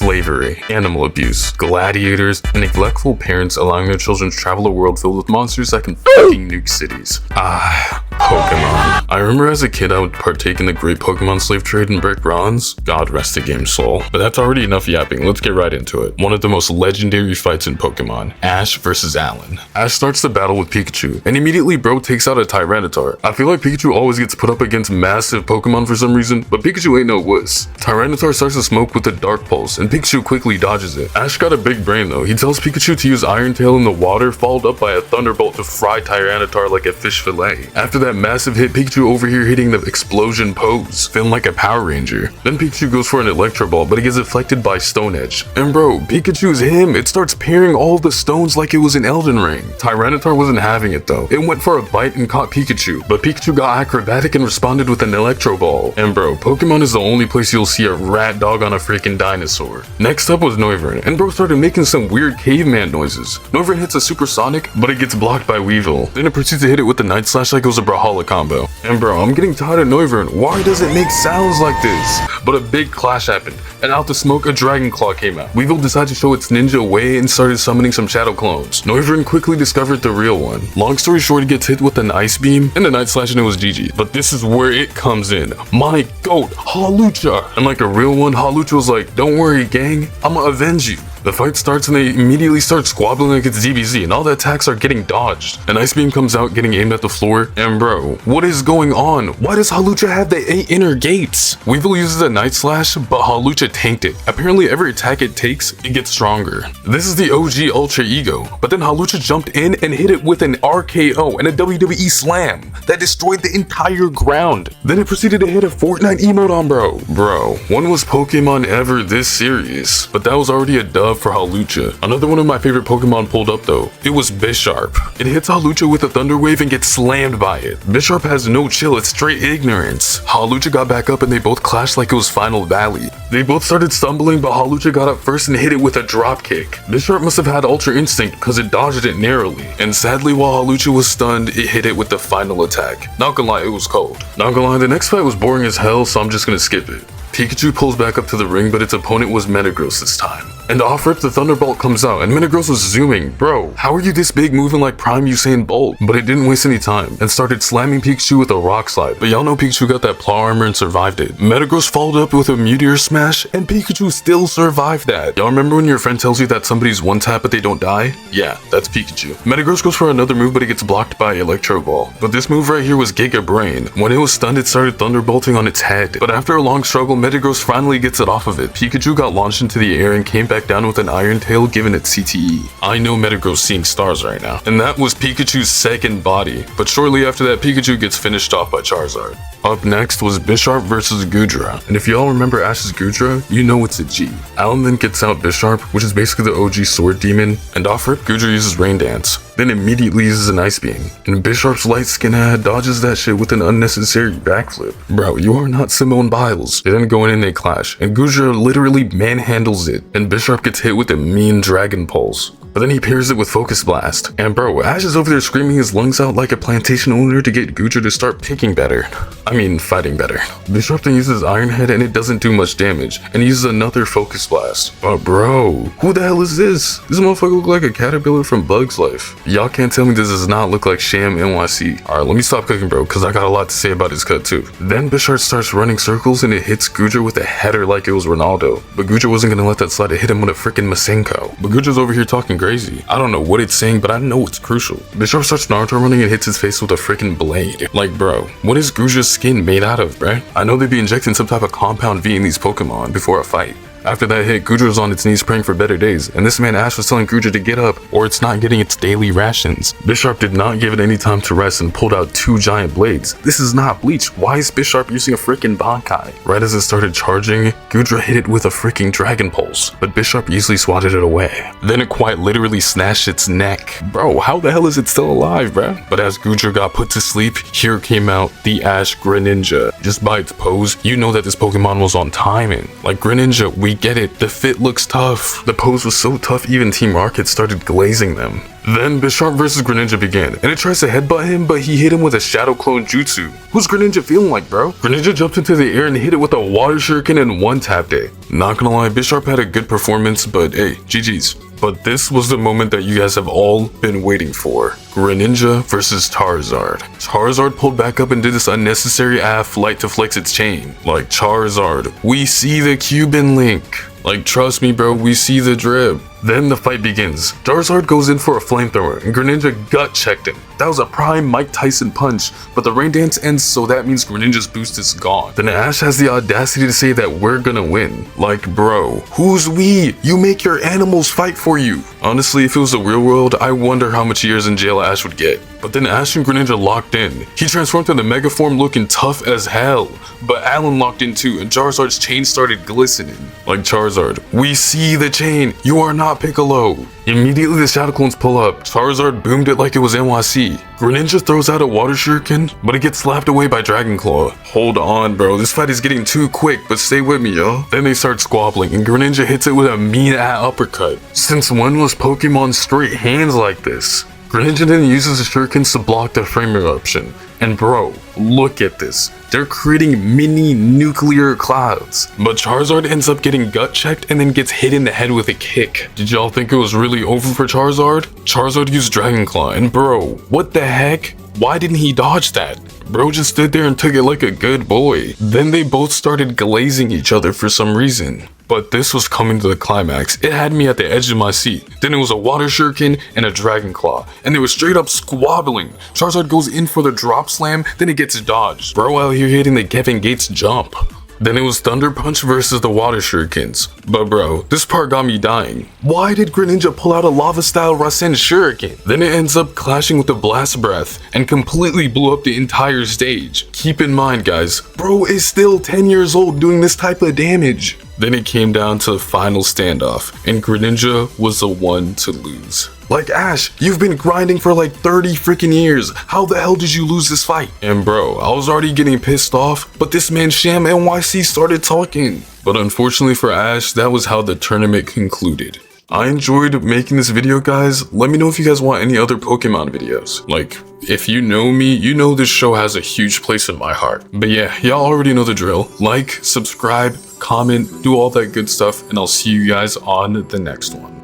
slavery, animal abuse, gladiators, and neglectful parents allowing their children to travel a world filled with monsters that can fucking nuke cities. Pokemon. I remember as a kid I would partake in the great Pokemon slave trade in brick bronze. God rest the game's soul. But that's already enough yapping, let's get right into it. One of the most legendary fights in Pokemon, Ash versus Alan. Ash starts the battle with Pikachu, and immediately bro takes out a Tyranitar. I feel like Pikachu always gets put up against massive Pokemon for some reason, but Pikachu ain't no wuss. Tyranitar starts to smoke with the Dark Pulse, and Pikachu quickly dodges it. Ash got a big brain though. He tells Pikachu to use Iron Tail in the water, followed up by a Thunderbolt to fry Tyranitar like a fish fillet. After that massive hit, Pikachu over here hitting the explosion pose, feeling like a Power Ranger. Then Pikachu goes for an Electro Ball, but it gets deflected by Stone Edge. And bro, Pikachu's him. It starts parrying all the stones like it was an Elden Ring. Tyranitar wasn't having it though. It went for a bite and caught Pikachu, but Pikachu got acrobatic and responded with an Electro Ball. And bro, Pokemon is the only place you'll see a rat dog on a freaking dinosaur. Next up was Noivern, and bro started making some weird caveman noises. Noivern hits a Supersonic, but it gets blocked by Weavile. Then it proceeds to hit it with the Night Slash like it was a Brawlhalla combo. And bro, I'm getting tired of Noivern. Why does it make sounds like this? But a big clash happened, and out the smoke a Dragon Claw came out. Weavile decided to show its ninja way and started summoning some shadow clones. Noivern quickly discovered the real one. Long story short, it gets hit with an Ice Beam and the Night Slash, and it was GG. But this is where it comes in. My goat, Hawlucha. And like a real one, Hawlucha was like, don't worry gang, I'ma avenge you. The fight starts and they immediately start squabbling like it's DBZ, and all the attacks are getting dodged. An Ice Beam comes out getting aimed at the floor, and bro, what is going on? Why does Hawlucha have the 8 inner gates? Weavile uses a Night Slash, but Hawlucha tanked it. Apparently every attack it takes, it gets stronger. This is the OG Ultra Ego, but then Hawlucha jumped in and hit it with an RKO and a WWE Slam that destroyed the entire ground. Then it proceeded to hit a Fortnite emote on bro. Bro, when was Pokemon ever this serious? But that was already a dub for Hawlucha. Another one of my favorite Pokemon pulled up though. It was Bisharp. It hits Hawlucha with a Thunder Wave and gets slammed by it. Bisharp has no chill, it's straight ignorance. Hawlucha got back up and they both clashed like it was Final Valley. They both started stumbling, but Hawlucha got up first and hit it with a drop kick. Bisharp must have had Ultra Instinct because it dodged it narrowly. And sadly, while Hawlucha was stunned, it hit it with the final attack. Not gonna lie, it was cold. Not gonna lie, the next fight was boring as hell, so I'm just gonna skip it. Pikachu pulls back up to the ring, but its opponent was Metagross this time. And off rip, the Thunderbolt comes out, and Metagross was zooming. Bro, how are you this big moving like Prime Usain Bolt? But it didn't waste any time, and started slamming Pikachu with a Rock Slide. But y'all know Pikachu got that Claw Armor and survived it. Metagross followed up with a Meteor Smash, and Pikachu still survived that. Y'all remember when your friend tells you that somebody's one tap but they don't die? Yeah, that's Pikachu. Metagross goes for another move, but it gets blocked by Electro Ball. But this move right here was Giga Brain. When it was stunned, it started Thunderbolting on its head. But after a long struggle, Metagross finally gets it off of it. Pikachu got launched into the air and came back down with an Iron Tail, giving it CTE. I know Metagross seeing stars right now. And that was Pikachu's second body. But shortly after that, Pikachu gets finished off by Charizard. Up next was Bisharp versus Goodra. And if y'all remember Ash's Goodra, you know it's a G. Alan then gets out Bisharp, which is basically the OG Sword Demon, and off rip, Goodra uses Rain Dance. Then immediately uses an Ice Beam. And Bisharp's light skin head dodges that shit with an unnecessary backflip. Bro, you are not Simone Biles. They then go in and they clash, and Goodra literally manhandles it, and Bisharp gets hit with a mean Dragon Pulse. But then he pairs it with Focus Blast. And bro, Ash is over there screaming his lungs out like a plantation owner to get Goodra to start picking better. I mean, fighting better. Bisharp then uses Iron Head and it doesn't do much damage, and he uses another Focus Blast. But bro, who the hell is this? This motherfucker look like a caterpillar from Bug's Life. Y'all can't tell me this does not look like Sham NYC. Alright, let me stop cooking bro, cause I got a lot to say about his cut too. Then Bisharp starts running circles and it hits Goodra with a header like it was Ronaldo. But Goodra wasn't gonna let that slide, it hit him with a freaking Masenko. But Goodra's over here talking crazy. I don't know what it's saying, but I know it's crucial. Bisharp starts Naruto running and hits his face with a freaking blade. Like bro, what is Goodra's skin made out of, bruh? I know they'd be injecting some type of compound V in these Pokemon before a fight. After that hit, Goodra was on its knees praying for better days, and this man Ash was telling Goodra to get up or it's not getting its daily rations. Bisharp did not give it any time to rest and pulled out 2 giant blades. This is not Bleach. Why is Bisharp using a freaking Bankai? Right as it started charging, Goodra hit it with a freaking Dragon Pulse, but Bisharp easily swatted it away. Then it quite literally snatched its neck. Bro, how the hell is it still alive, bruh? But as Goodra got put to sleep, here came out the Ash Greninja. Just by its pose, you know that this Pokemon was on timing. Like Greninja, we get it. The fit looks tough. The pose was so tough even Team Rocket started glazing them. Then Bisharp vs Greninja began, and it tries to headbutt him, but he hit him with a Shadow Clone Jutsu. Who's Greninja feeling like, bro? Greninja jumped into the air and hit it with a Water Shuriken and one-tapped it. Not gonna lie, Bisharp had a good performance, but hey, GG's. But this was the moment that you guys have all been waiting for. Greninja versus Charizard. Charizard pulled back up and did this unnecessary flight to flex its chain. Like, Charizard, we see the Cuban link. Like, trust me bro, we see the drip. Then the fight begins. Charizard goes in for a flamethrower and Greninja gut checked him. That was a prime Mike Tyson punch, but the rain dance ends, so that means Greninja's boost is gone. Then Ash has the audacity to say that we're gonna win. Like, bro, who's we? You make your animals fight for you. Honestly, if it was the real world, I wonder how much years in jail Ash would get. But then Ash and Greninja locked in. He transformed to the Mega Form looking tough as hell. But Alan locked in too, and Charizard's chain started glistening. Like, Charizard, we see the chain. You are not Piccolo. Immediately the Shadow Clones pull up. Charizard boomed it like it was NYC. Greninja throws out a Water Shuriken, but it gets slapped away by Dragon Claw. Hold on, bro. This fight is getting too quick, but stay with me, yo. Then they start squabbling, and Greninja hits it with a mean-ass uppercut. Since when was Pokemon straight hands like this? Greninja then uses the shurikens to block the frame eruption. And bro, look at this. They're creating mini nuclear clouds. But Charizard ends up getting gut checked and then gets hit in the head with a kick. Did y'all think it was really over for Charizard? Charizard used Dragon Claw, and bro, what the heck? Why didn't he dodge that? Bro just stood there and took it like a good boy. Then they both started glazing each other for some reason. But this was coming to the climax. It had me at the edge of my seat. Then it was a Water Shuriken and a Dragon Claw. And they were straight up squabbling. Charizard goes in for the drop slam, then it gets dodged. Bro out here hitting the Kevin Gates jump. Then it was Thunder Punch versus the Water Shurikens. But bro, this part got me dying. Why did Greninja pull out a lava style Rasen Shuriken? Then it ends up clashing with the Blast Breath and completely blew up the entire stage. Keep in mind guys, bro is still 10 years old doing this type of damage. Then it came down to the final standoff, and Greninja was the one to lose. Like, Ash, you've been grinding for like 30 freaking years. How the hell did you lose this fight? And bro, I was already getting pissed off, but this man Sham NYC started talking. But unfortunately for Ash, that was how the tournament concluded. I enjoyed making this video, guys. Let me know if you guys want any other Pokemon videos. Like, if you know me, you know this show has a huge place in my heart. But yeah, y'all already know the drill. Like, subscribe, comment, do all that good stuff, and I'll see you guys on the next one.